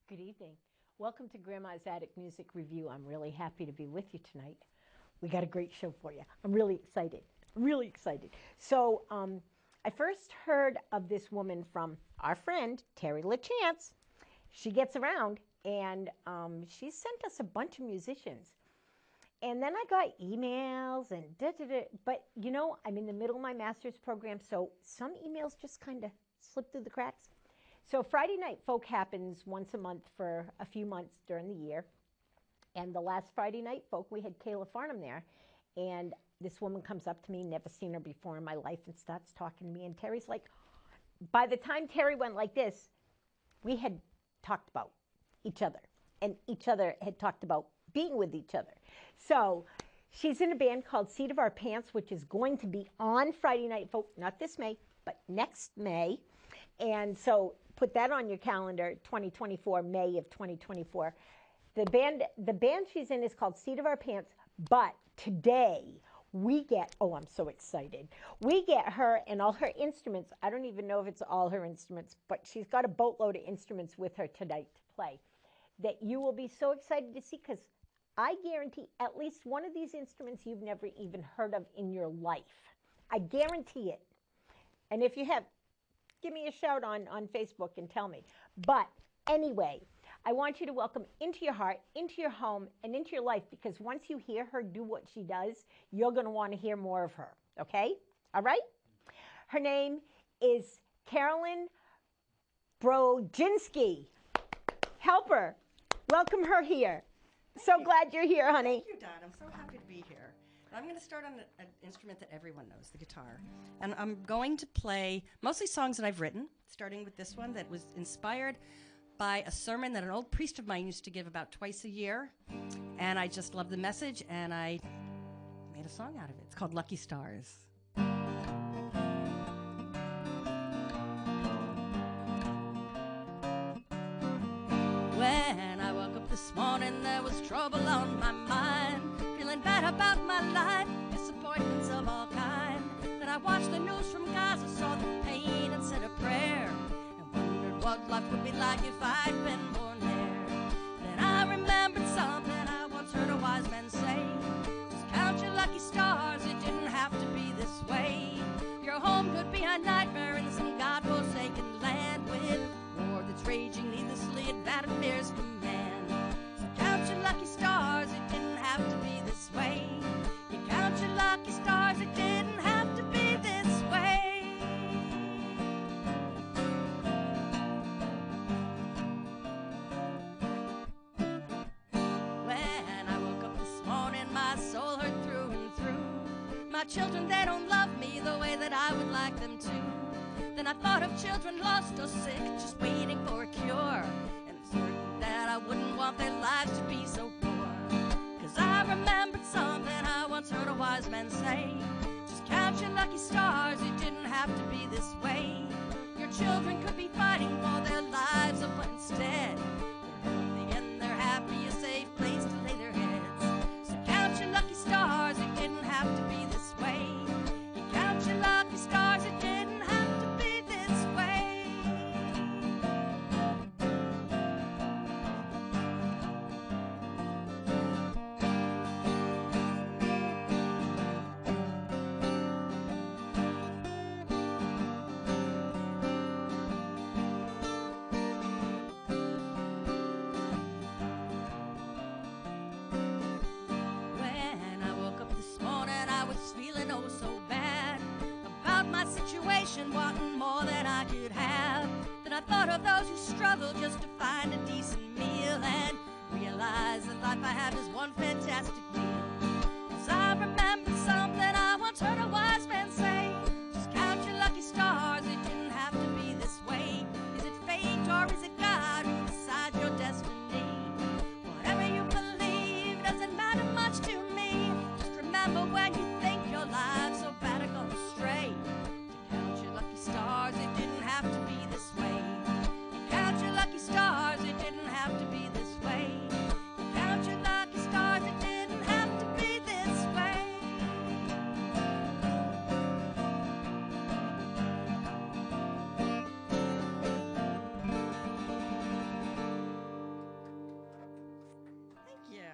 Good evening. Welcome to Grandma's Attic Music Review. I'm really happy to be with you tonight. We got a great show for you. I'm really excited. Really excited. So I first heard of this woman from our friend, Terry LaChance. She gets around, and she sent us a bunch of musicians. And then I got emails and but you know, I'm in the middle of my master's program, so some emails just kind of slip through the cracks. So Friday Night Folk happens once a month for a few months during the year. And the last Friday Night Folk, we had Kayla Farnham there. And this woman comes up to me, never seen her before in my life, and starts talking to me. And Terry's like, by the time Terry went like this, we had talked about each other. And each other had talked about being with each other. So she's in a band called Seat of Our Pants, which is going to be on Friday Night Folk, not this May, but next May. And so put that on your calendar, 2024, May of 2024. The band she's in is called Seat of Our Pants, but today we get, oh, I'm so excited. We get her and all her instruments. I don't even know if it's all her instruments, but she's got a boatload of instruments with her tonight to play that you will be so excited to see, because I guarantee at least one of these instruments you've never even heard of in your life. I guarantee it. And if you have, give me a shout on Facebook and tell me. But anyway, I want you to welcome into your heart, into your home, and into your life, because once you hear her do what she does, you're going to want to hear more of her, okay? All right? Her name is Carolyn Brodginski. Help her. Welcome her here. So glad you're here, honey. Thank you, Don. I'm so happy to be here. I'm going to start on an instrument that everyone knows, the guitar. And I'm going to play mostly songs that I've written, starting with this one that was inspired by a sermon that an old priest of mine used to give about twice a year. And I just love the message, and I made a song out of it. It's called Lucky Stars. When I woke up this morning, there was trouble on my mind, feeling bad about my life, disappointments of all kind. Then I watched the news from Gaza, saw the pain and said a prayer, and wondered what life would be like if I'd been born there. Then I remembered something I once heard a wise man say, just count your lucky stars, it didn't have to be this way. Your home could be a nightmare in some God-forsaken land with war that's raging needlessly and bad fears from man. So count your lucky stars, it didn't have to be this way. You count your lucky stars, it didn't have to be this way. When I woke up this morning, my soul hurt through and through. My children, they don't love me the way that I would like them to. Then I thought of children lost or sick, just waiting for a cure. And it's certain that I wouldn't want their lives to be so poor. 'Cause I remembered something I once heard a wise man say, just count your lucky stars, it didn't have to be this way. Your children could be fighting for their lives, but instead they're healthy and they're happy, a safe place to lay their heads. So count your lucky stars, it didn't have to be this way. You count your lucky stars, it didn't have to be this way. situation, wanting more than I could have. Then I thought of those who struggle just to find a decent meal and realized the life I have is one fantastic deal. 'Cause I remembered something I once heard a wise man say. Just count your lucky stars, it didn't have to be this way. Is it fate or is it God who decides your destiny? Whatever you believe doesn't matter much to me. Just remember when you think your life's so bad it goes astray. To count your lucky stars, it didn't have to be this way. You count your lucky stars, it didn't have to be this way. You count your lucky stars, it didn't have to be this way. Thank you.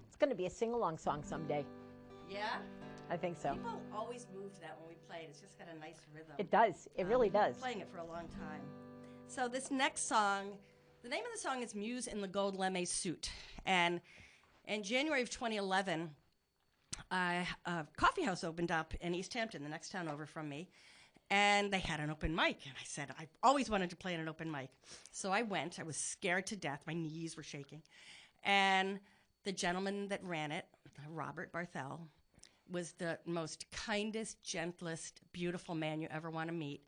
It's going to be a sing-along song someday. Yeah? I think so. People always move to that when we play it. It's just got a nice rhythm. It does. It really does. Playing it for a long time. So this next song, the name of the song is Muse in the Gold Lemay Suit. And in January of 2011, a coffee house opened up in East Hampton, the next town over from me. And they had an open mic. And I said, I've always wanted to play in an open mic. So I went. I was scared to death. My knees were shaking. And the gentleman that ran it, Robert Barthel, was the most kindest, gentlest, beautiful man you ever want to meet.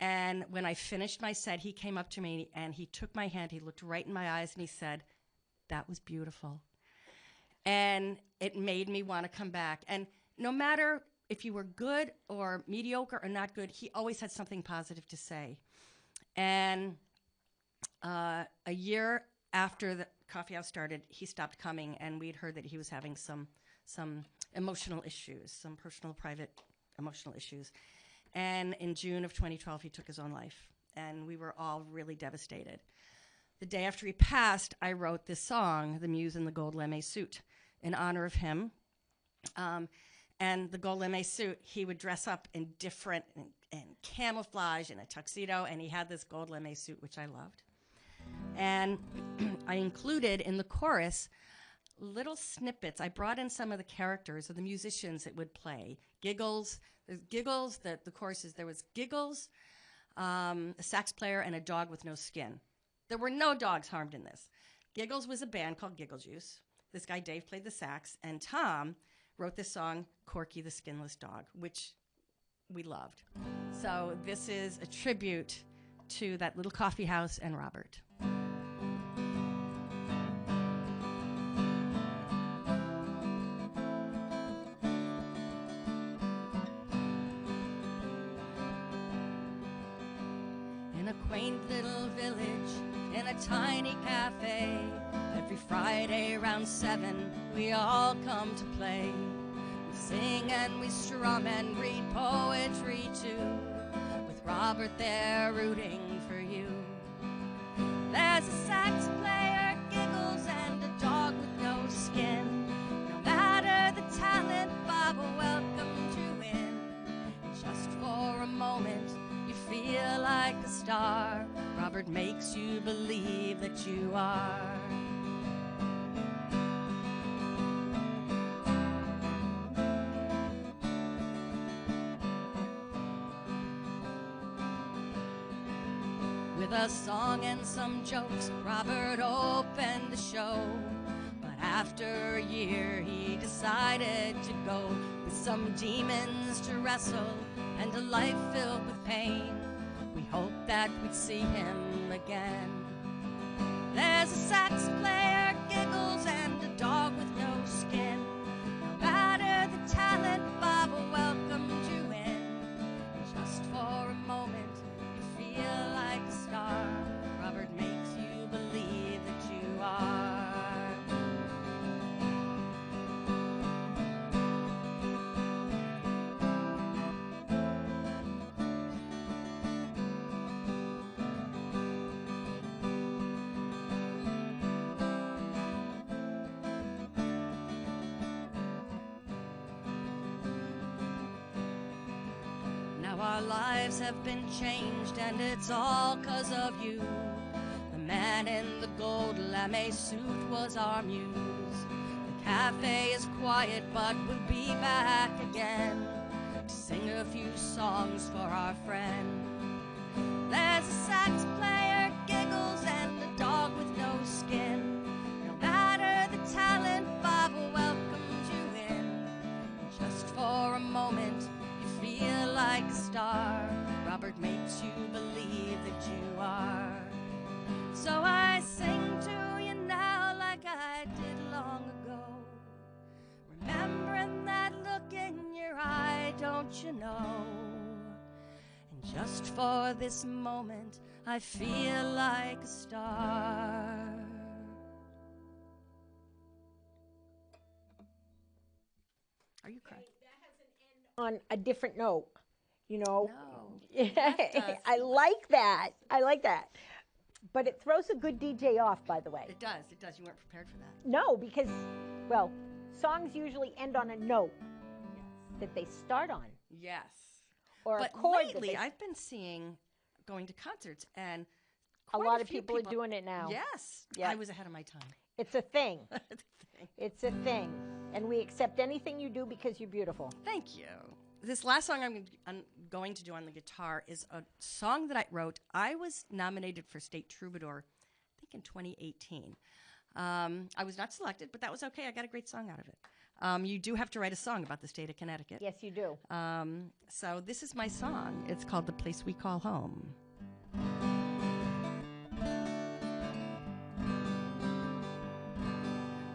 And when I finished my set, he came up to me and he took my hand, he looked right in my eyes and he said, "That was beautiful." And it made me want to come back. And no matter if you were good or mediocre or not good, he always had something positive to say. And a year after the coffee house started, he stopped coming, and we'd heard that he was having some emotional issues, some personal, private emotional issues. And in June of 2012, he took his own life, and we were all really devastated. The day after he passed, I wrote this song, The Muse in the Gold Lemay Suit, in honor of him. And the gold lame suit, he would dress up in different, and camouflage and a tuxedo, and he had this gold lame suit, which I loved. And I included in the chorus little snippets. I brought in some of the characters of the musicians that would play. Giggles, the chorus is, there was Giggles, a sax player, and a dog with no skin. There were no dogs harmed in this. Giggles was a band called Giggle Juice. This guy, Dave, played the sax, and Tom wrote this song, Corky the Skinless Dog, which we loved. So this is a tribute to that little coffee house and Robert. In a quaint little village, in a tiny cafe, every Friday around 7, we all come to play. We sing and we strum and read poetry too, with Robert there rooting for you. There's a sax player, Giggles, and a dog with no skin. No matter the talent, Bob will welcome you in. Just for a moment, you feel like a star. Robert makes you believe that you are. With a song and some jokes, Robert opened the show. But after a year, he decided to go with some demons to wrestle and a life filled with pain. We hoped that we'd see him again. There's a sax player, Giggles, and a dog with no skin. No matter the talent, Bob will welcome you in. Just for a moment, you feel like a star. Robert makes you believe that you are. Now our lives have been changed, and it's all 'cause of you. The man in the gold lame suit was our muse. The cafe is quiet, but we'll be back again to sing a few songs for our friend. There's a sax player, giggles, and a dog with no skin. No matter the talent, Bob welcomes you in. Just for a moment, you feel like a star. Robert makes you believe that you are. So I sing to you now like I did long ago, remembering that look in your eye, don't you know? And just for this moment, I feel like a star. Are you crying? On a different note, you know. No. I like that. I like that. But it throws a good DJ off, by the way. It does. It does. You weren't prepared for that. No, because, well, songs usually end on a note that they start on. Yes. Or but a chord. Lately, I've been going to concerts, and a lot of people are doing it now. Yes. Yep. I was ahead of my time. It's a thing. It's a thing. And we accept anything you do because you're beautiful. Thank you. This last song I'm going to do on the guitar is a song that I wrote. I was nominated for State Troubadour, I think in 2018. I was not selected, but that was okay. I got a great song out of it. You do have to write a song about the state of Connecticut. Yes, you do. So this is my song. It's called The Place We Call Home.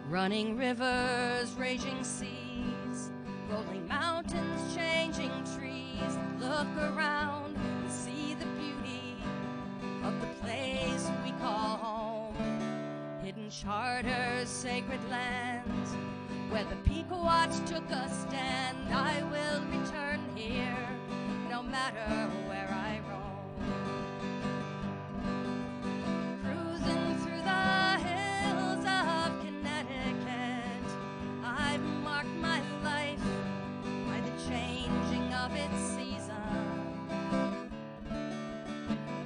Running rivers, raging seas, rolling mountains, changing trees. Look around and see the beauty of the place we call home. Hidden charters, sacred lands, where the Pequots took a stand. I will return here, no matter where I roam. Cruising through the hills of Connecticut, I've marked my life by the changing of its season.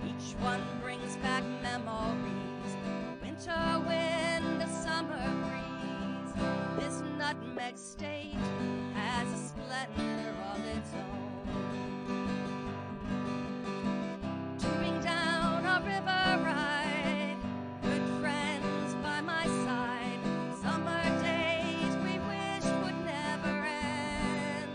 Each one brings back memories, winter wind, a summer breeze. This nutmeg state has a splendor all its own. Tubing down a river ride, good friends by my side. Summer days we wished would never end.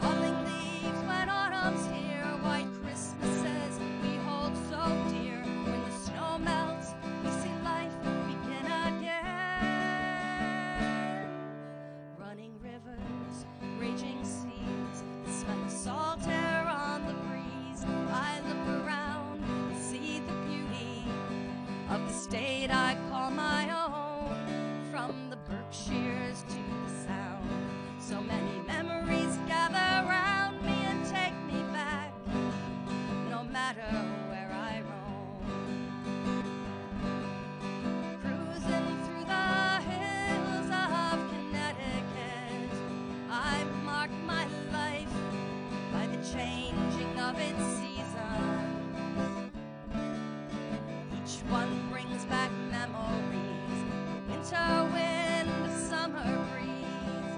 Falling leaves when autumn's here, white Christmases we hold so dear. When the snow melts, we see life begin again. Running rivers, raging seas, the smell of salt air on the breeze. I look around and see the beauty of the state I call my own. From the Berkshires to the Sound, so many memories gather round me and take me back, no matter where I roam. Cruising through the hills of Connecticut, I've marked my life by the changing of its seasons. Each one brings back memories, winter wind, a summer breeze.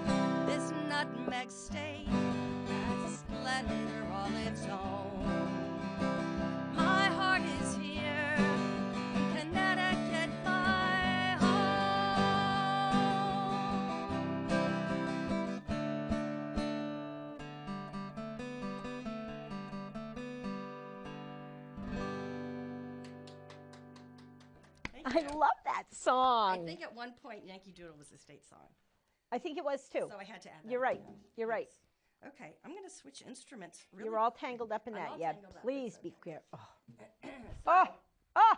This nutmeg state has a splendor all its own. My heart is here in Connecticut, my home. Thank I you. love that I song. think at one point Yankee Doodle was a state song, I think it was too. so I had to add that. You're right. at the end. You're right. Yes. Okay, I'm going to switch instruments. Really You're all tangled up in I'm that. all Yeah, tangled up. please It's be okay. clear. Oh. So, Oh.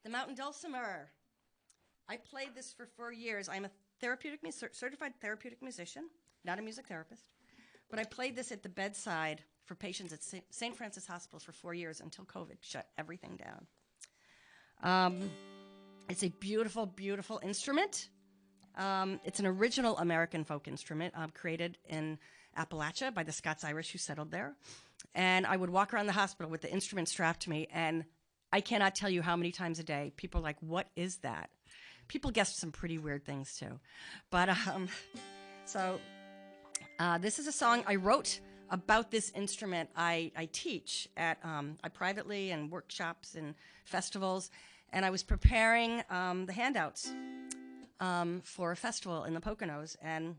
the Mountain Dulcimer. I played this for 4 years. I'm a certified therapeutic musician, not a music therapist. But I played this at the bedside for patients at St. Francis Hospital for 4 years until COVID shut everything down. It's a beautiful, beautiful instrument. It's an original American folk instrument created in Appalachia by the Scots-Irish who settled there. And I would walk around the hospital with the instrument strapped to me, and I cannot tell you how many times a day people are like, what is that? People guessed some pretty weird things, too. But so This is a song I wrote about this instrument. I teach at I privately and workshops and festivals, and I was preparing the handouts for a festival in the Poconos, and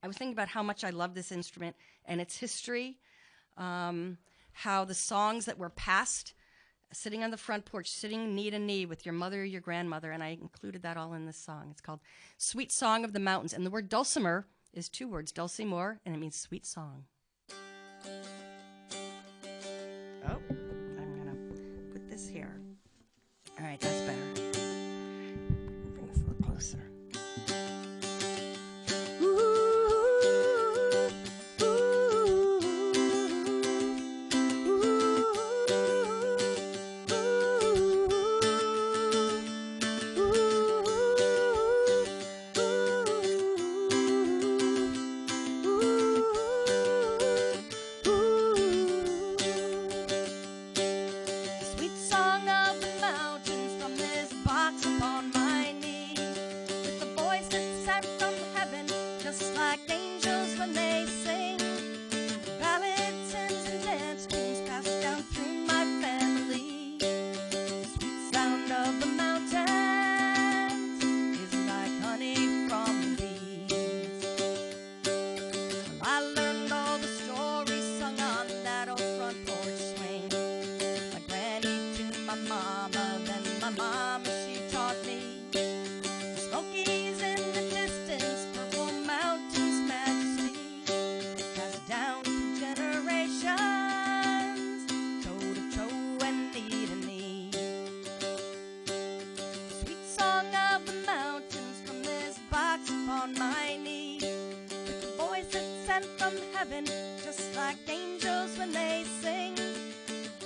I was thinking about how much I love this instrument and its history, how the songs that were passed, sitting on the front porch, sitting knee to knee with your mother or your grandmother, and I included that all in this song. It's called Sweet Song of the Mountains, and the word dulcimer is 2 words, dulcimor, and it means sweet song. Oh, I'm going to put this here. All right, that's better. Bring this a little closer. Just like angels when they sing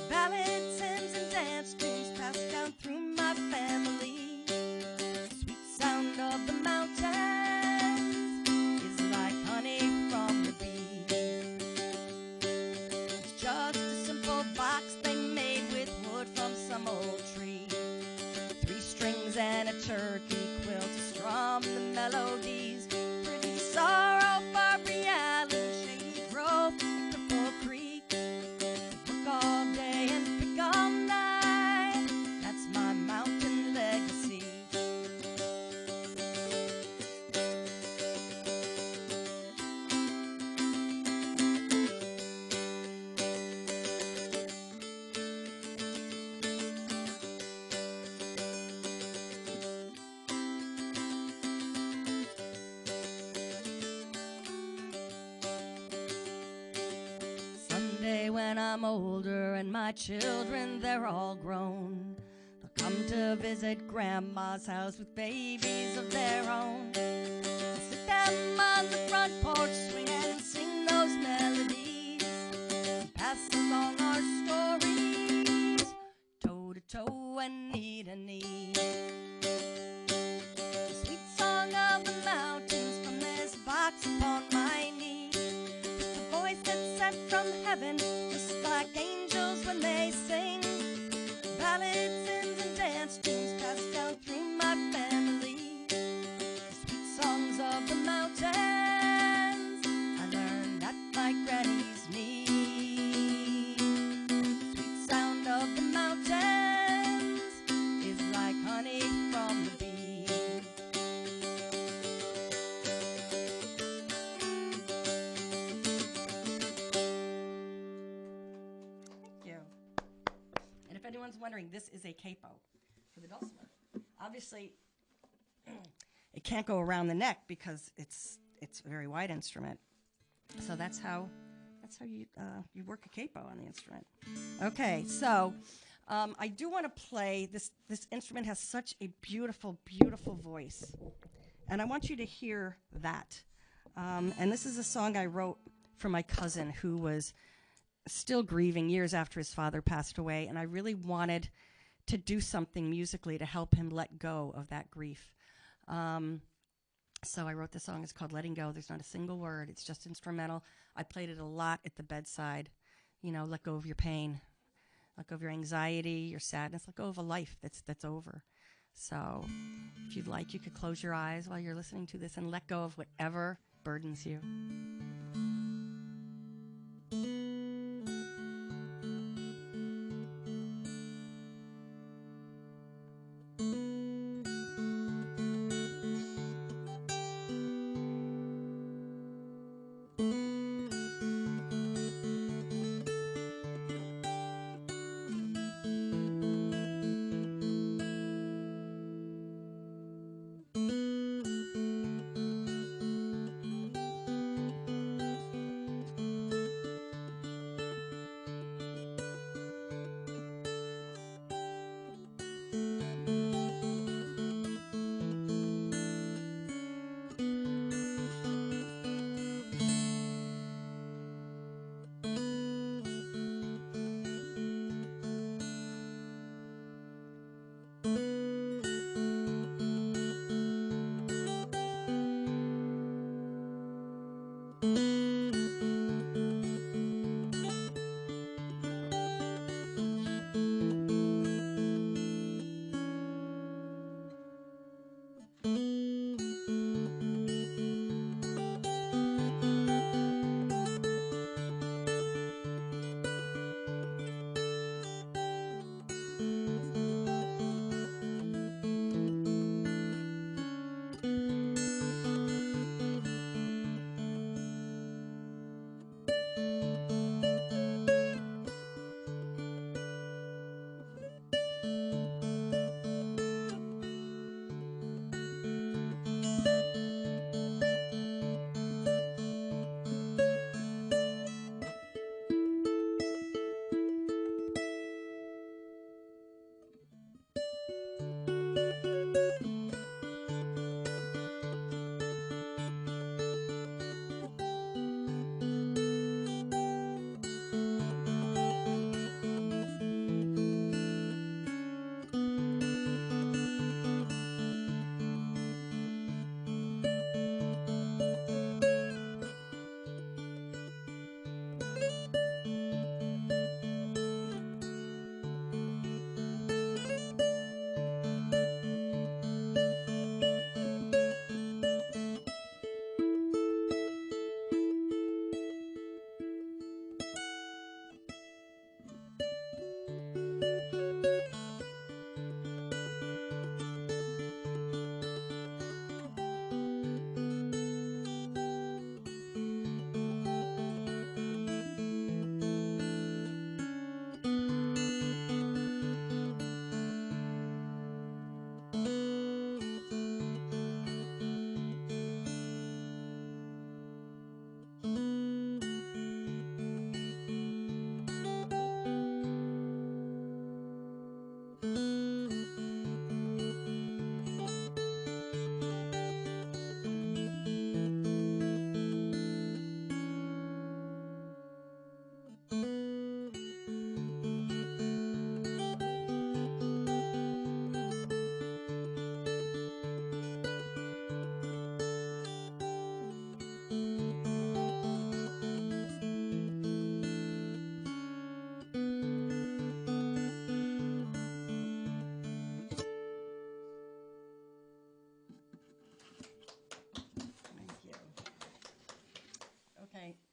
ballads, hymns, and dance tunes passed down through my family. Sweet sound of the mountains is like honey from the bee. It's just a simple box they made with wood from some old tree. 3 strings and a turkey quill to strum the melodies. Pretty sorrow for reality. Cripple Creek, work all day and pick all night. That's my mountain legacy. When I'm older and my children, they're all grown, they'll come to visit Grandma's house with babies of their own. I'll sit them on the front porch swing and sing those melodies and pass along our stories, toe to toe and knee to knee. The sweet song of the mountains from this box upon my knee, the voice that's sent from heaven, like angels when they sing ballads, hymns, and dance tunes passed down through my family. Sweet songs of the mountains I learned at my granny's knee. Sweet sound of the mountains is like honey from the bee. Anyone's wondering, this is a capo for the dulcimer. Obviously, it can't go around the neck because it's a very wide instrument. So that's how you work a capo on the instrument. Okay, so I do want to play this. This instrument has such a beautiful, beautiful voice, and I want you to hear that. And this is a song I wrote for my cousin who was still grieving years after his father passed away, and I really wanted to do something musically to help him let go of that grief. So I wrote this song. It's called Letting Go. There's not a single word. It's just instrumental. I played it a lot at the bedside. You know, let go of your pain, let go of your anxiety, your sadness, let go of a life that's over. So if you'd like, you could close your eyes while you're listening to this and let go of whatever burdens you.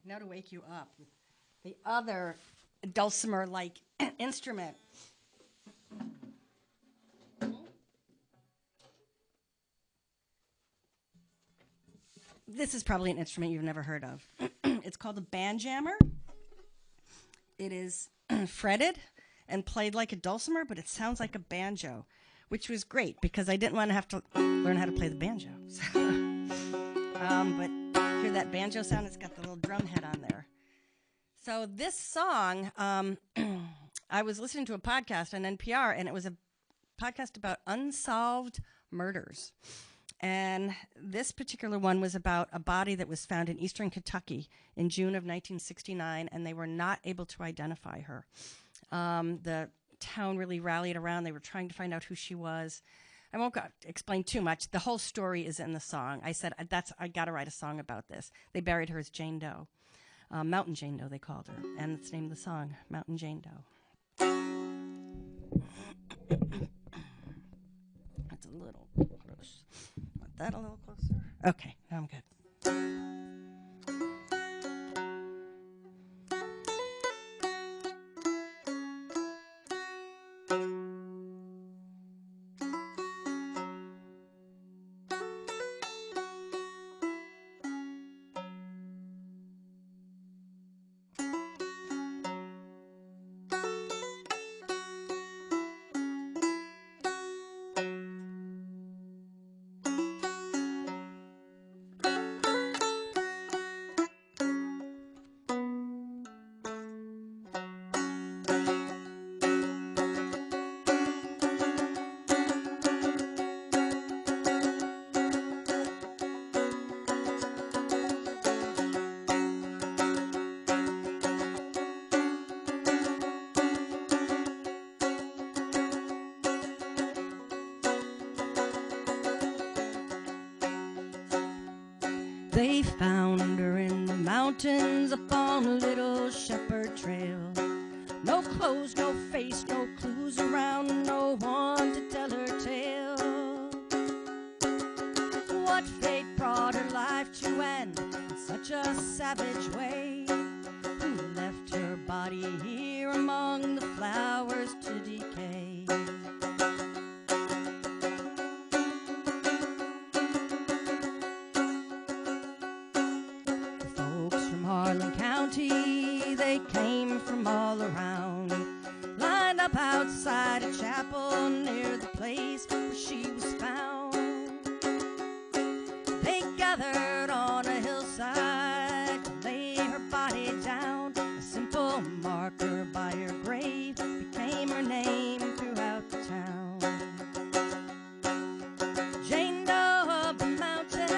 Now to wake you up, the other dulcimer-like instrument. This is probably an instrument you've never heard of. It's called a banjammer. It is fretted and played like a dulcimer, but it sounds like a banjo, which was great because I didn't want to have to learn how to play the banjo. But hear that banjo sound? It's got the little drum head on there. So this song, I was listening to a podcast on NPR, and it was a podcast about unsolved murders. And this particular one was about a body that was found in eastern Kentucky in June of 1969, and they were not able to identify her. The town really rallied around. They were trying to find out who she was. I won't explain too much. The whole story is in the song. I said, I got to write a song about this. They buried her as Jane Doe. Mountain Jane Doe, they called her. And it's the name of the song, Mountain Jane Doe. That's a little close. Want that a little closer? Okay, now I'm good. They found her in the mountains upon a little shepherd trail. No clothes, no face, no clues around, no one to tell her tale. What fate brought her life to end in such a savage way? Who left her body here among the flowers to decay? They came from all around, lined up outside a chapel near the place where she was found. They gathered on a hillside to lay her body down. A simple marker by her grave became her name throughout the town. Jane Doe of the mountain.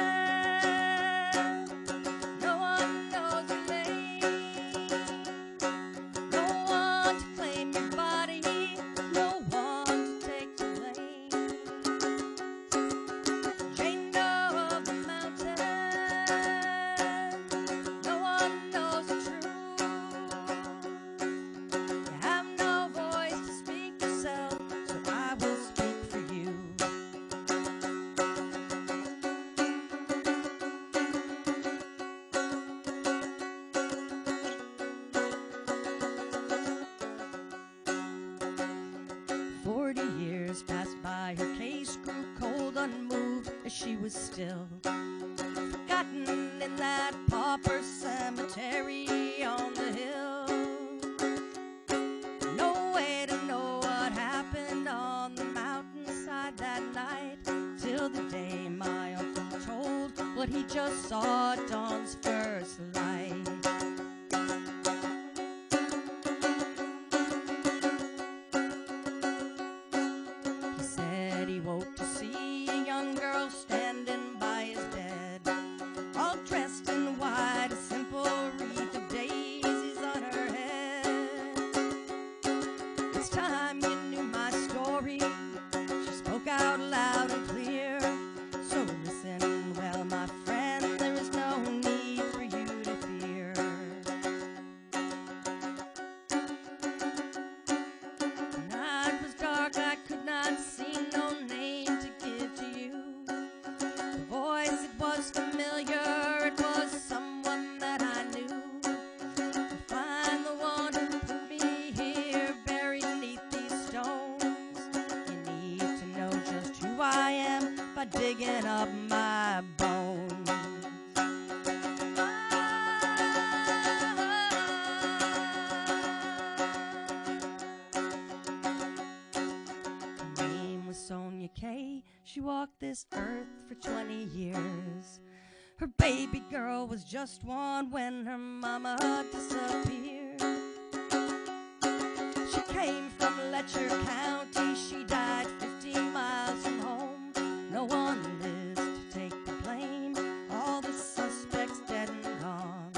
She was still forgotten in that pauper cemetery on the hill. No way to know what happened on the mountainside that night, till the day my uncle told what he just saw at dawn's first light. He said he woke to see a young girl standing by his bed, all dressed in white, a simple wreath of daisies on her head. It's time you knew my story, she spoke out loud and clear. So listen well, my friend, there is no need for you to fear. The night was dark, I could not see no name to give to you. The voice, it was familiar, it was someone that I knew. To find the one who put me here, buried beneath these stones, you need to know just who I am by digging up my bones. Her name was Sonia Kay. She walked this earth for 20 years. Her baby girl was just one when her mama disappeared. She came from Letcher County. She died 15 miles from home. No one lives to take the blame. All the suspects dead and gone.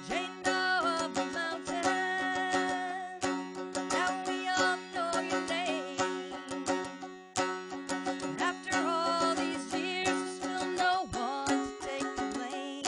Jane Doe of the mountain. Now we all know your name. And after all these years, there's still no one to take the blame.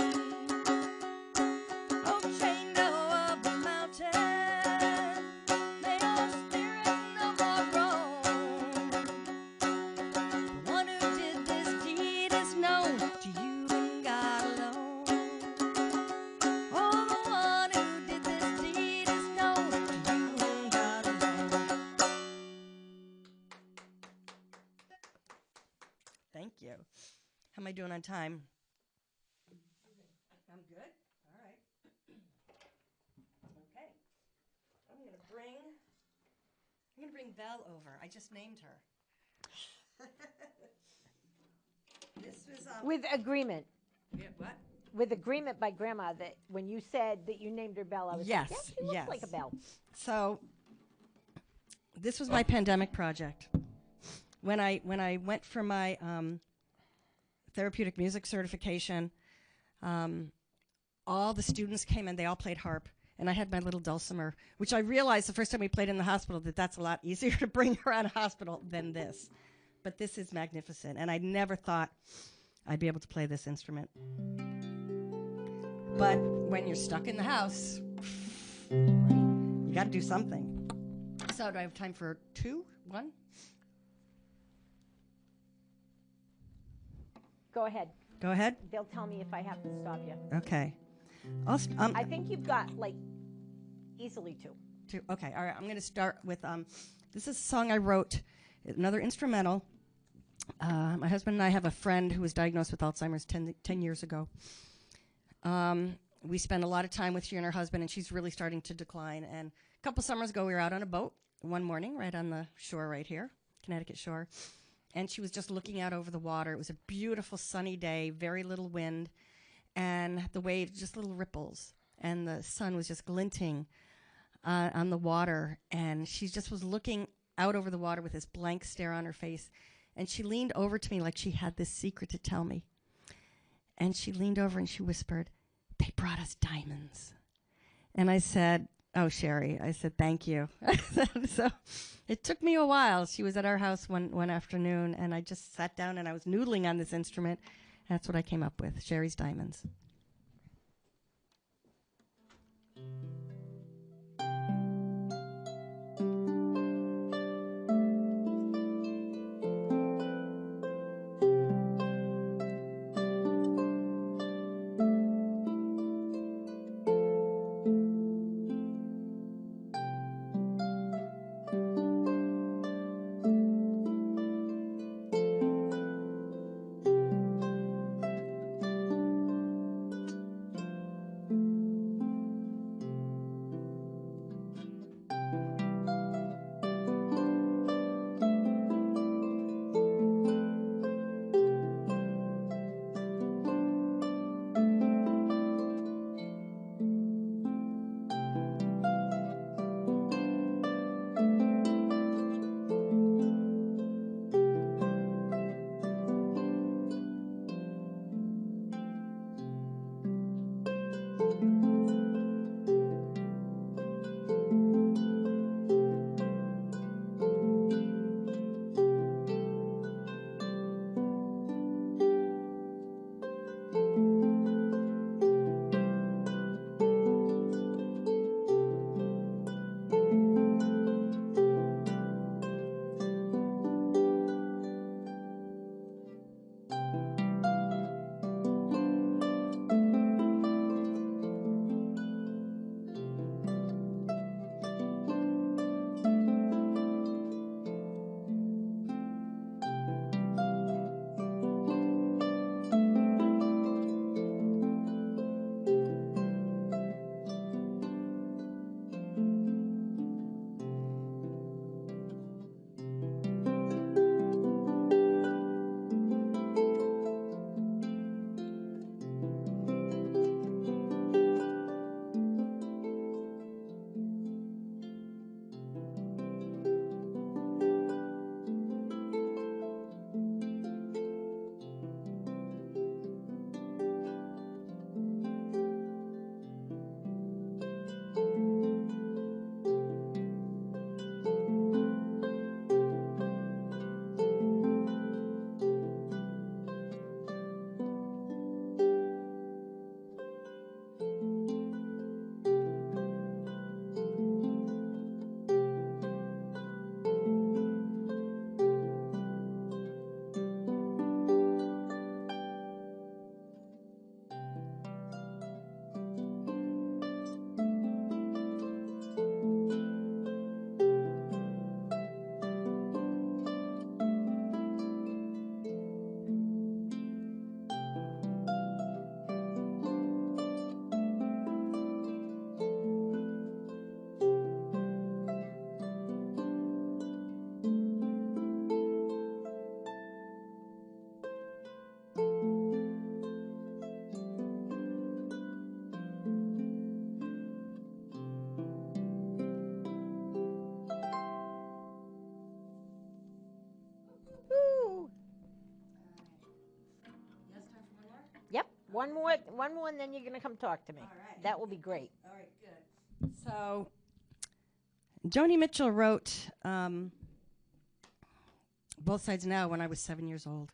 doing on time? I'm good. All right. Okay. I'm gonna bring Belle over. I just named her. This was With agreement. yeah, what? With agreement by Grandma that when you said that you named her Belle, I was Yes, like, yeah, she looks like a Belle. So this was my pandemic project. When I went for my therapeutic music certification, all the students came and they all played harp. And I had my little dulcimer, which I realized the first time we played in the hospital that that's a lot easier to bring around a hospital than this. But this is magnificent. And I never thought I'd be able to play this instrument. But when you're stuck in the house, you got to do something. So do I have time for 2? 1? Go ahead. Go ahead. They'll tell me if I have to stop you. Okay. I think you've got, like, easily 2. Okay, all right. I'm going to start with, this is a song I wrote, another instrumental. My husband and I have a friend who was diagnosed with Alzheimer's 10 years ago. We spend a lot of time with she and her husband, and she's really starting to decline. And a couple summers ago, we were out on a boat one morning right on the shore right here, Connecticut shore. And she was just looking out over the water. It was a beautiful sunny day, very little wind, and the waves, just little ripples. And the sun was just glinting on the water. And she just was looking out over the water with this blank stare on her face. And she leaned over to me like she had this secret to tell me. And she leaned over and she whispered, "They brought us diamonds." And I said, "Oh, Sherry," I said, "thank you." So it took me a while. She was at our house one afternoon, and I just sat down and I was noodling on this instrument. That's what I came up with, Sherry's Diamonds. one more, and then you're gonna come talk to me. All right. That will be great. All right, good. So, Joni Mitchell wrote Both Sides Now when I was 7 years old.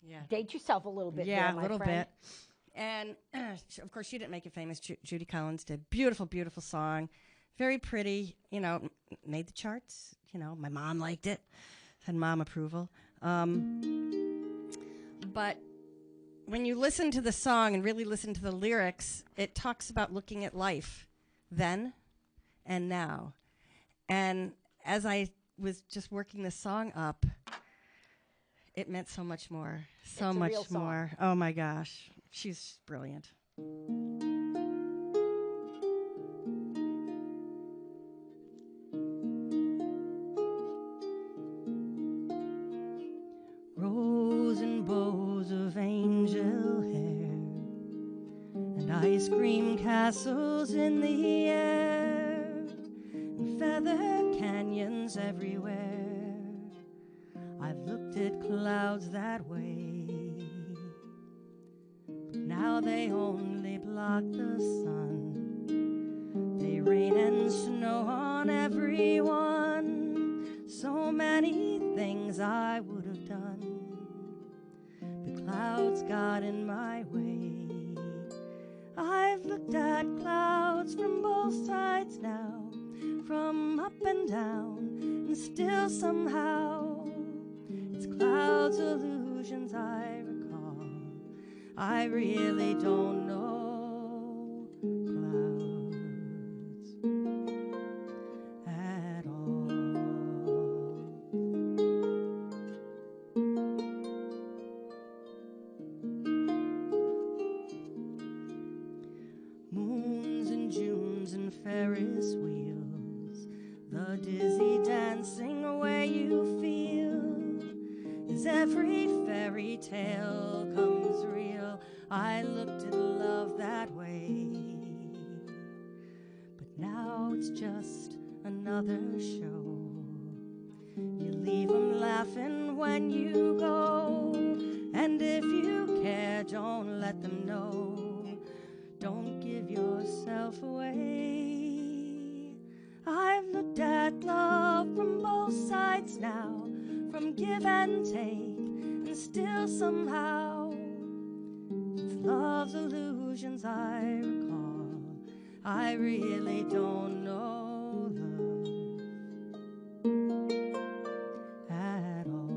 Yeah. Date yourself a little bit. Yeah, there, a my little friend. bit. And, of course, she didn't make it famous. Judy Collins did. Beautiful, beautiful song. Very pretty. You know, made the charts. You know, my mom liked it. Had mom approval. But when you listen to the song and really listen to the lyrics, it talks about looking at life then and now. And as I was just working the song up, it meant so much more. So It's a much real song. more. Oh my gosh. She's brilliant. Rows and bows of angel hair and ice cream castles in the air and feather canyons everywhere. I've looked at clouds that way, but now they only block the sun. They rain and snow on everyone. So many things I would have done, but clouds got in my way. I've looked at clouds from both sides now, from up and down, and still somehow it's clouds, illusions I recall. I really don't know clouds at all. Moons and Junes and Ferris wheels, the dizzy dancing way you feel, as every fairy tale comes real. I looked at love that way, but now it's just another show. You leave 'em laughing when you go, and if you care, don't let them know. Don't give yourself away. I've looked at love from both sides now, from give and take, and still somehow it's love's illusions I recall. I really don't know love at all.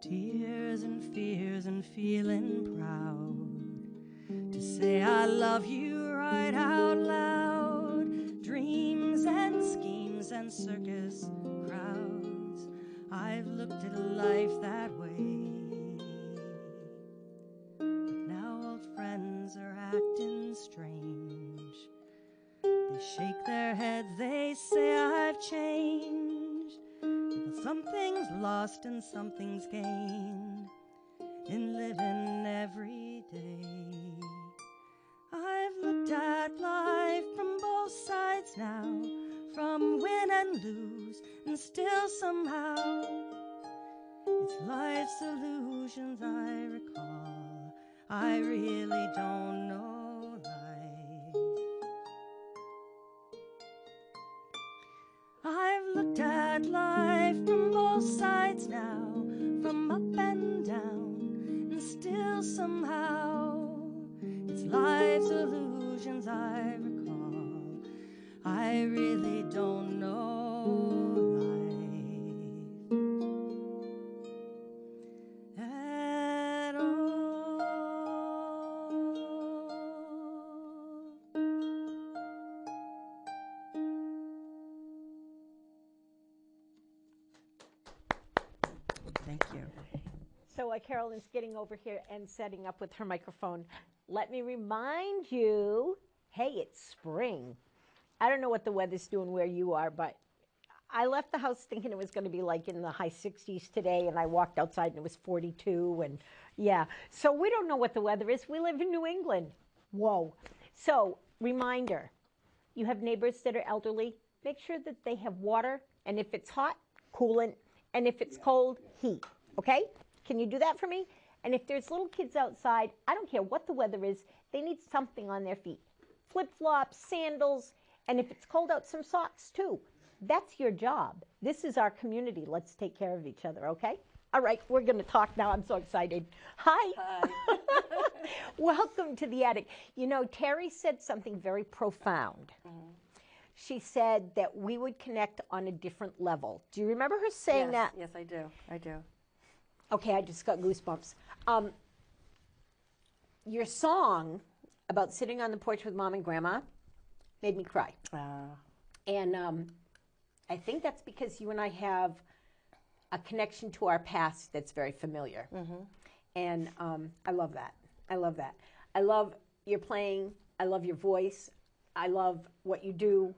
Tears and fears and feeling proud to say I love you right out loud. Dreams and schemes and circus crowds, I've looked at life that way. But now old friends are acting strange. They shake their heads, they say I've changed. But something's lost and something's gained in living every day. I've looked at life from both sides now, from win and lose, and still somehow it's life's illusions I recall. I really don't know life. I've looked at life from both sides now, from up and down, and still somehow it's life's illusions I recall. I really don't know life at all. Thank you. So Carolyn's getting over here and setting up with her microphone. Let me remind you Hey, it's spring. I don't know what the weather's doing where you are, but I left the house thinking it was going to be like in the high 60s today, and I walked outside and it was 42. And yeah, so we don't know what the weather is. We live in New England. Whoa. So, reminder, you have neighbors that are elderly, make sure that they have water, and if it's hot, coolant, and if it's cold, heat. Okay? Can you do that for me? And if there's little kids outside, I don't care what the weather is, they need something on their feet. Flip-flops, sandals, and if it's cold out, some socks too. That's your job. This is our community. Let's take care of each other, okay? All right, we're going to talk now. I'm so excited. Hi. Hi. Welcome to the attic. You know, Terry said something very profound. She said that we would connect on a different level. Do you remember her saying that? Yes, I do. I do. Okay, I just got goosebumps. Your song about sitting on the porch with Mom and Grandma made me cry. And I think that's because you and I have a connection to our past that's very familiar. And I love that. I love that. I love your playing. I love your voice. I love what you do.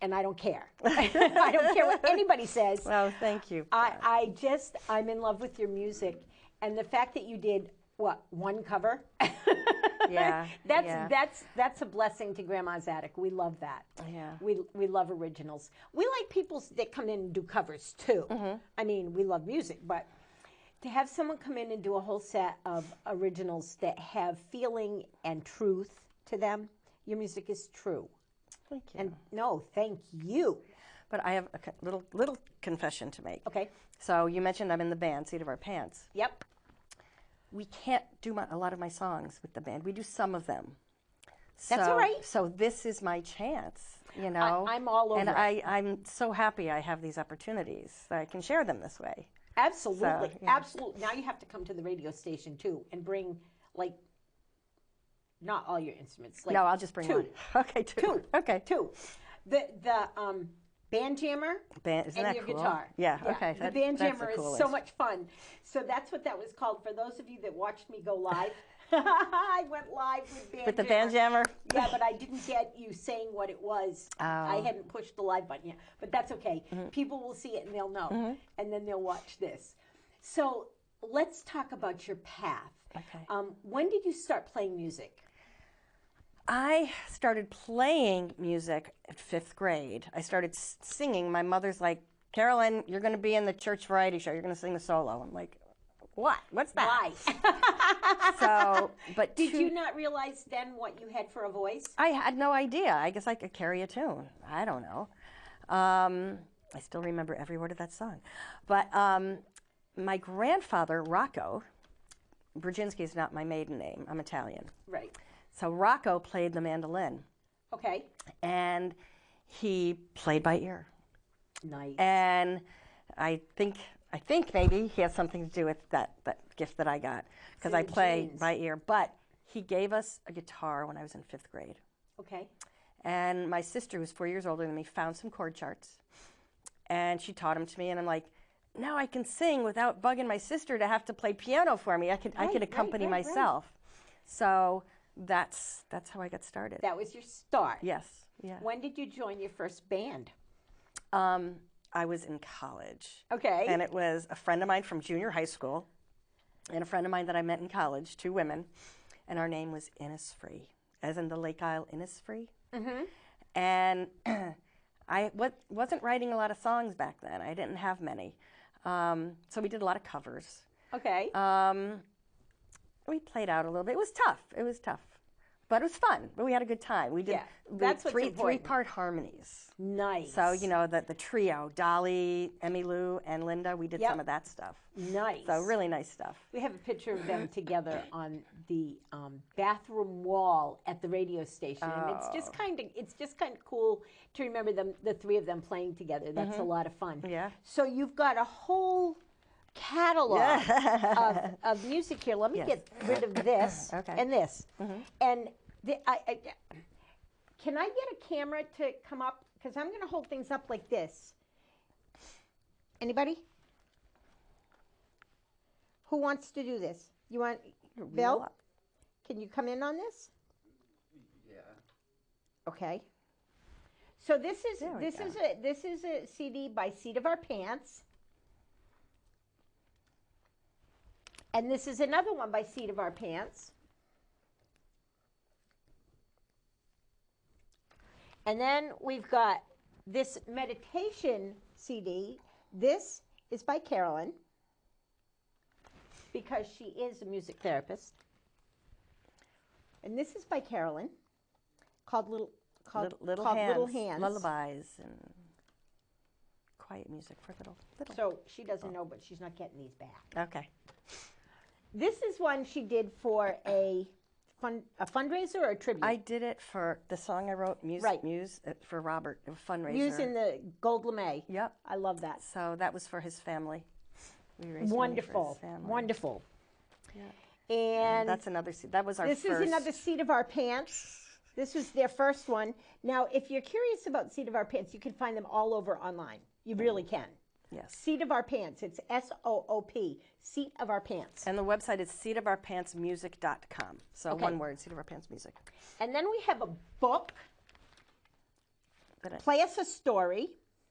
And I don't care. I don't care what anybody says. Well, thank you. I'm in love with your music. And the fact that you did, what, one cover? Yeah. That's a blessing to Grandma's Attic. We love that. Yeah. We love originals. We like people that come in and do covers too. I mean, we love music, but to have someone come in and do a whole set of originals that have feeling and truth to them, your music is true. Thank you. And no, thank you. But I have a little confession to make. Okay. So you mentioned I'm in the band, Seat of Our Pants. Yep. We can't do a lot of my songs with the band. We do some of them. That's all right. So this is my chance, you know. I'm all over and it. I'm so happy I have these opportunities that I can share them this way. Absolutely. So, yeah. Absolutely. Now you have to come to the radio station too and bring, like, not all your instruments. Like No, I'll just bring two. one. Okay, two. Okay. Two. The band jammer Isn't and that your cool? guitar. Yeah, okay. The band that's jammer the is so coolest. much fun. So that's what that was called. For those of you that watched me go live, I went live with band With the band jammer? Yeah, but I didn't get you saying what it was. I hadn't pushed the live button yet. But that's okay. People will see it and they'll know. And then they'll watch this. So let's talk about your path. Okay. When did you start playing music? I started playing music at 5th grade. I started singing. My mother's like, Carolyn, you're going to be in the church variety show. You're going to sing the solo. I'm like, what? What's that? Why? So, but Did you not realize then what you had for a voice? I had no idea. I guess I could carry a tune. I don't know. I still remember every word of that song. But my grandfather, Rocco, Brodginski is not my maiden name. I'm Italian. Right. So Rocco played the mandolin. Okay. And he played by ear. Nice. And I think maybe he has something to do with that gift that I got, because I play genes. by ear. But he gave us a guitar when I was in 5th grade. Okay. And my sister, who's 4 years older than me, found some chord charts. And she taught them to me, and I'm like, now I can sing without bugging my sister to have to play piano for me. I could accompany myself. So that's how I got started. That was your start. Yes. Yeah. When did you join your first band? I was in college. Okay. And it was a friend of mine from junior high school and a friend of mine that I met in college, 2 women, and our name was Innisfree, as in the Lake Isle Innisfree. And I wasn't writing a lot of songs back then. I didn't have many. So we did a lot of covers. Okay. We played out a little bit. It was tough. But it was fun. But we had a good time. We did that's what's important. 3-part harmonies. Nice. So, you know, the trio, Dolly, Emmylou, and Linda, we did some of that stuff. Nice. So really nice stuff. We have a picture of them together on the bathroom wall at the radio station, and it's just kind of cool to remember them, the 3 of them playing together. That's a lot of fun. Yeah. So you've got a whole catalog of music here. Let me get rid of this and this. And can I get a camera to come up? Because I'm going to hold things up like this. Anybody? Who wants to do this? You want, Bill? Can you come in on this? Yeah. Okay. So this is There we this go. is a this is a CD by Seat of Our Pants. And this is another one by Seat of Our Pants. And then we've got this meditation CD. This is by Carolyn because she is a music therapist. And this is by Carolyn called Little Hands. Lullabies and quiet music for little. So she doesn't know, but she's not getting these back. Okay. This is one she did for a fundraiser or a tribute? I did it for the song I wrote, Muse, Right. Muse for Robert, a fundraiser. Muse in the Gold Lemay. Yep. I love that. So that was for his family. We raised money for Wonderful. his family. Wonderful. Yeah. And That's another seat. That was our this first. is another Seat of Our Pants. This was their first one. Now, if you're curious about Seat of Our Pants, you can find them all over online. You really can. Yes. Seat of Our Pants. It's SOOP. Seat of Our Pants. And the website is seatofourpantsmusic.com. So Okay. one word, Seat of Our Pants Music. And then we have a book. But Play Us a Story.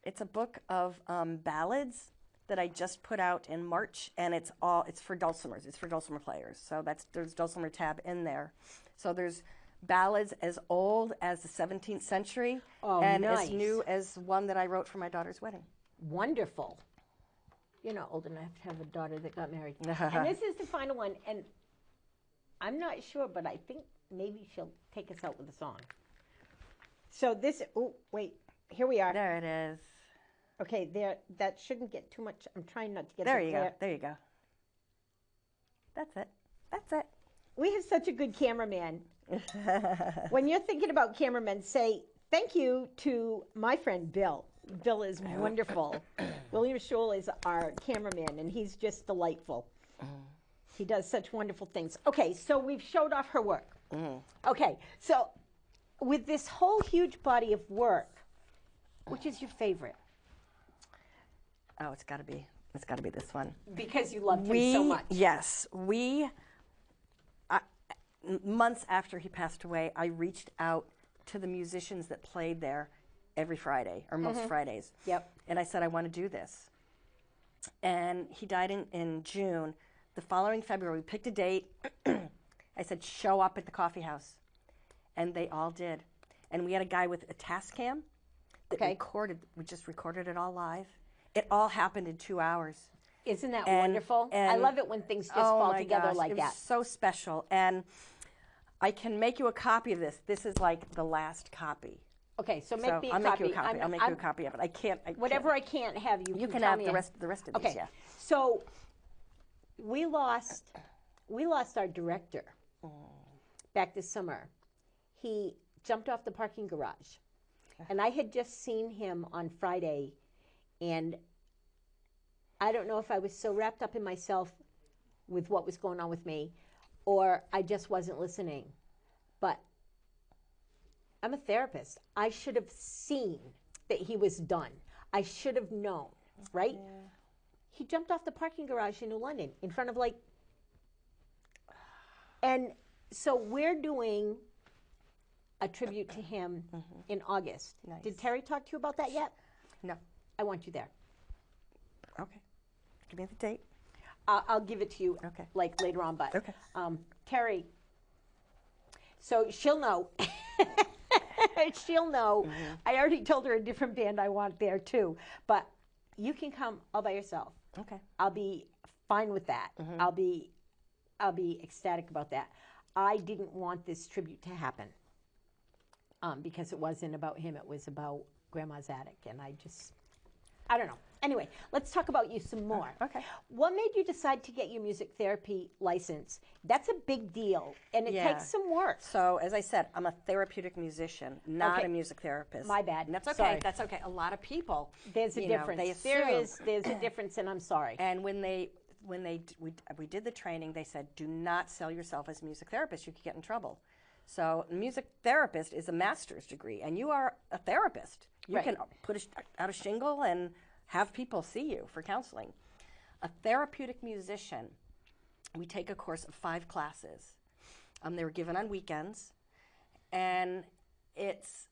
it's a book of ballads that I just put out in March, and it's for dulcimers. It's for dulcimer players. So there's dulcimer tab in there. So there's ballads as old as the 17th century and nice. as new as one that I wrote for my daughter's wedding. Wonderful. You're not old enough to have a daughter that got married. And this is the final one. And I'm not sure, but I think maybe she'll take us out with a song. So this, oh, wait, here we are. There it is. Okay, that shouldn't get too much. I'm trying not to get There the you glare. go. There you go. That's it. That's it. We have such a good cameraman. When you're thinking about cameramen, say thank you to my friend Bill. Bill is wonderful. William Scholl is our cameraman, and he's just delightful. He does such wonderful things. Okay, so we've showed off her work. Okay, so with this whole huge body of work, which is your favorite? Oh, it's got to be this one. Because you loved him so much. Yes, months after he passed away, I reached out to the musicians that played there every Friday, or most Fridays. Yep. And I said, I want to do this. And he died in June. The following February, we picked a date. I said, show up at the coffee house. And they all did. And we had a guy with a Tascam that we just recorded it all live. It all happened in 2 hours. Isn't that wonderful? I love it when things just fall together like it that. was so special. And I can make you a copy of this. This is like the last copy. Okay, so make me a I'll copy. make you a copy. I'll make you a copy of it. I can't. Whatever I can't have, you can tell have me the rest of Okay, these. Yeah. so we lost our director back this summer. He jumped off the parking garage, and I had just seen him on Friday, and I don't know if I was so wrapped up in myself with what was going on with me, or I just wasn't listening. But I'm a therapist. I should have seen that he was done. I should have known, right? Yeah. He jumped off the parking garage in New London in front of and so we're doing a tribute to him in August. Nice. Did Terry talk to you about that yet? No. I want you there. Okay. Give me the date. I'll give it to you later on, but Terry, so she'll know. She'll know. I already told her a different band I want there too, but you can come all by yourself. Okay. I'll be fine with that. I'll be ecstatic about that. I didn't want this tribute to happen because it wasn't about him. It was about Grandma's attic, and I don't know. Anyway, let's talk about you some more. Okay. What made you decide to get your music therapy license? That's a big deal, and it takes some work. So, as I said, I'm a therapeutic musician, not a music therapist. My bad. And that's okay. Sorry. That's okay. A lot of people. There's a difference. There's a difference, and I'm sorry. And when we did the training, they said, do not sell yourself as a music therapist. You could get in trouble. So, music therapist is a master's degree, and you are a therapist. You can put out a shingle and have people see you for counseling. A therapeutic musician, we take a course of 5 classes. They were given on weekends, and it's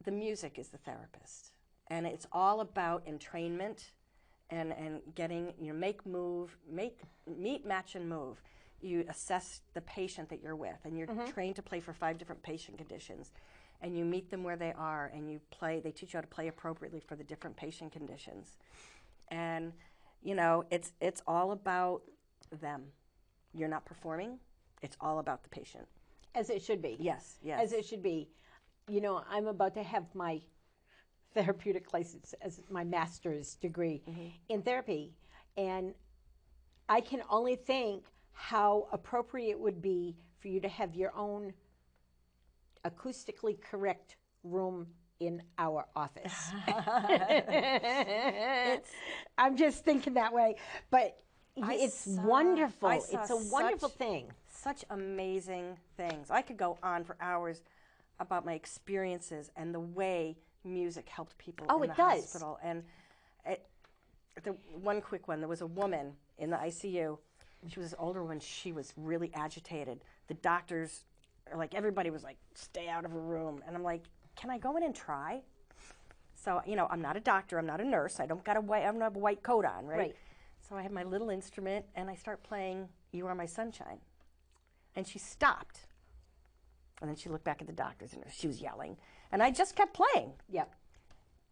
the music is the therapist, and it's all about entrainment and getting, meet, match, and move. You assess the patient that you're with, and you're trained to play for 5 different patient conditions, and you meet them where they are, and you play. They teach you how to play appropriately for the different patient conditions, and it's all about them. You're not performing. It's all about the patient. As it should be. Yes, yes. As it should be. I'm about to have my therapeutic license as my master's degree in therapy, and I can only think how appropriate it would be for you to have your own acoustically correct room in our office. I'm just thinking that way, but it's wonderful. It's a wonderful thing. Such amazing things. I could go on for hours about my experiences and the way music helped people in the hospital. And the one quick one, there was a woman in the ICU. She was an older one. She was really agitated. The doctors, everybody was like, stay out of her room. And I'm like, can I go in and try? So, I'm not a doctor. I'm not a nurse. I don't have a white coat on, right? So I have my little instrument, and I start playing You Are My Sunshine. And she stopped. And then she looked back at the doctors, and she was yelling. And I just kept playing. Yep.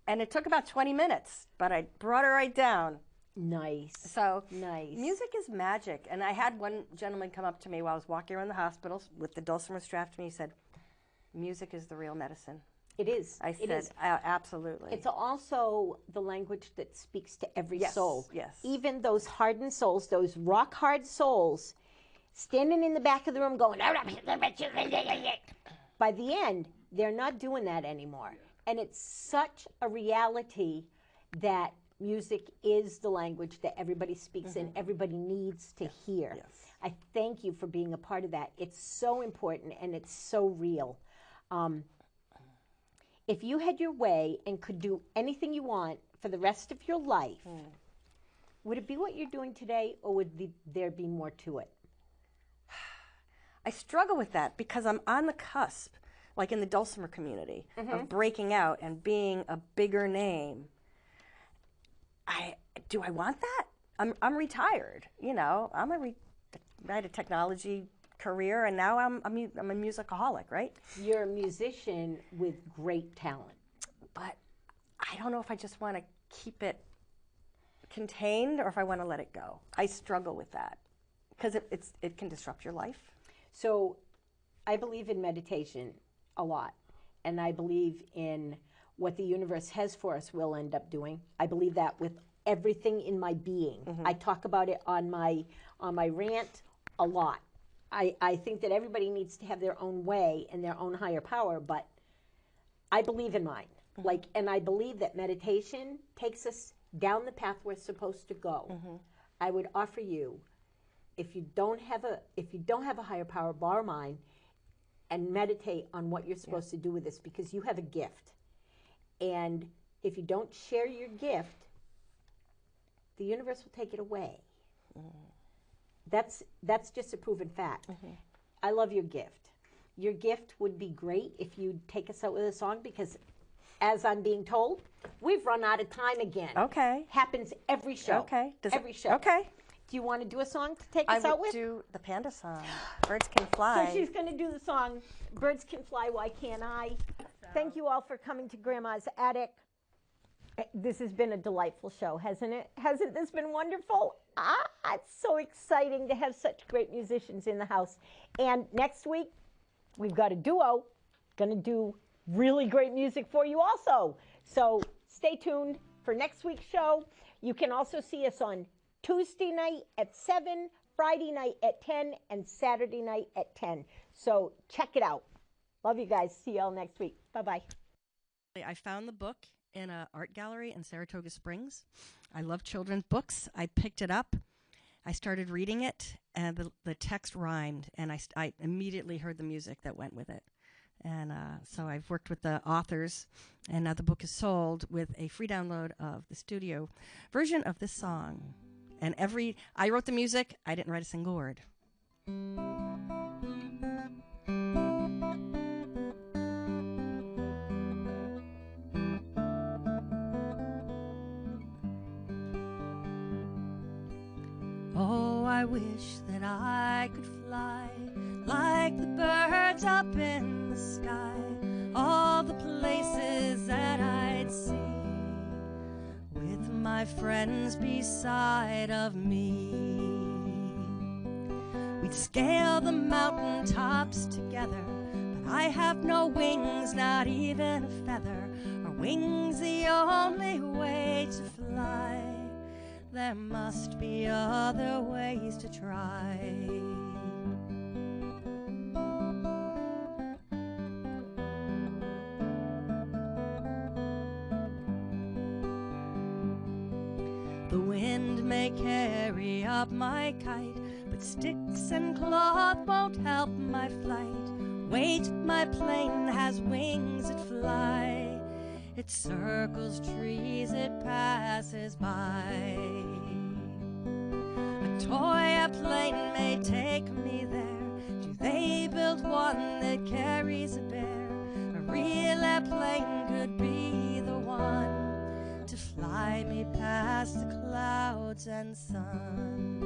And it took about 20 minutes, but I brought her right down. Nice. So nice. Music is magic. And I had one gentleman come up to me while I was walking around the hospital with the dulcimer strapped to me. He said, music is the real medicine. It is. I said, absolutely. It's also the language that speaks to every soul. Yes. Even those hardened souls, those rock hard souls, standing in the back of the room going, by the end, they're not doing that anymore. And it's such a reality that music is the language that everybody speaks and everybody needs to hear. Yes. I thank you for being a part of that. It's so important and it's so real. If you had your way and could do anything you want for the rest of your life, would it be what you're doing today, or would there be more to it? I struggle with that because I'm on the cusp, like in the dulcimer community, of breaking out and being a bigger name. Do I want that? I'm retired. I had a technology career, and now I'm a musicaholic, right? You're a musician with great talent. But I don't know if I just want to keep it contained or if I want to let it go. I struggle with that because it can disrupt your life. So I believe in meditation a lot, and I believe in what the universe has for us will end up doing. I believe that with everything in my being. I talk about it on my rant a lot. I think that everybody needs to have their own way and their own higher power, but I believe in mine. And I believe that meditation takes us down the path we're supposed to go. I would offer you, if you don't have a higher power, borrow mine and meditate on what you're supposed to do with this, because you have a gift. And if you don't share your gift, the universe will take it away. That's just a proven fact. I love your gift. Your gift would be great if you'd take us out with a song, because as I'm being told, we've run out of time again. Okay. Happens every show. Okay. Every show. Okay. Do you want to do a song to take us out with? I would do the panda song, Birds Can Fly. So she's going to do the song, Birds Can Fly, Why Can't I? Thank you all for coming to Grandma's Attic. This has been a delightful show, hasn't it? Hasn't this been wonderful? It's so exciting to have such great musicians in the house. And next week, we've got a duo going to do really great music for you also. So stay tuned for next week's show. You can also see us on Tuesday night at 7, Friday night at 10, and Saturday night at 10. So check it out. Love you guys. See y'all next week. Bye-bye. I found the book in an art gallery in Saratoga Springs. I love children's books. I picked it up. I started reading it, and the text rhymed, and I immediately heard the music that went with it. And so I've worked with the authors, and now the book is sold with a free download of the studio version of this song. And I wrote the music. I didn't write a single word. I wish that I could fly like the birds up in the sky, all the places that I'd see, with my friends beside of me. We'd scale the mountain tops together, but I have no wings, not even a feather. Are wings the only way to fly? There must be other ways to try. The wind may carry up my kite, but sticks and cloth won't help my flight. Wait, my plane has wings that fly. It circles trees, it passes by. A toy plane may take me there. Do they build one that carries a bear? A real airplane could be the one to fly me past the clouds and sun.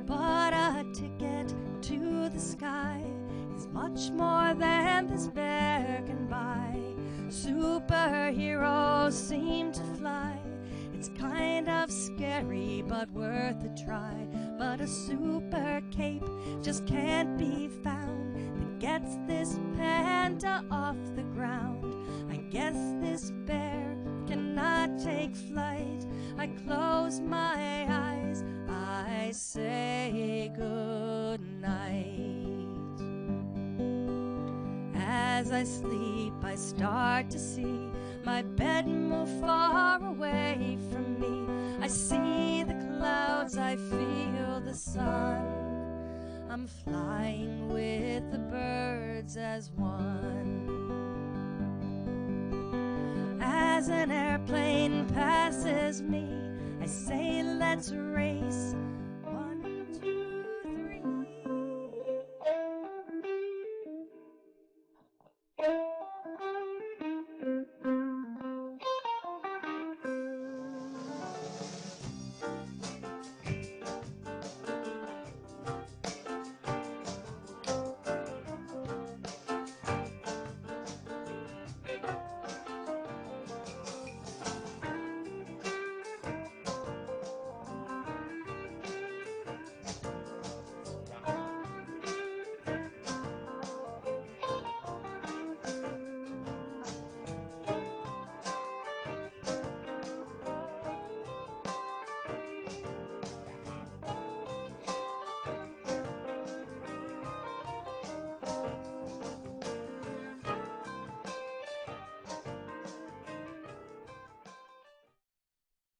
But a ticket to the sky is much more than this bear can buy. Superheroes seem to fly. It's kind of scary but worth a try. But a super cape just can't be found that gets this panda off the ground. I guess this bear cannot take flight. I close my eyes, I say good night. As I sleep, I start to see my bed move far away from me. I see the clouds, I feel the sun. I'm flying with the birds as one. As an airplane passes me, I say let's race. 1, 2, 3.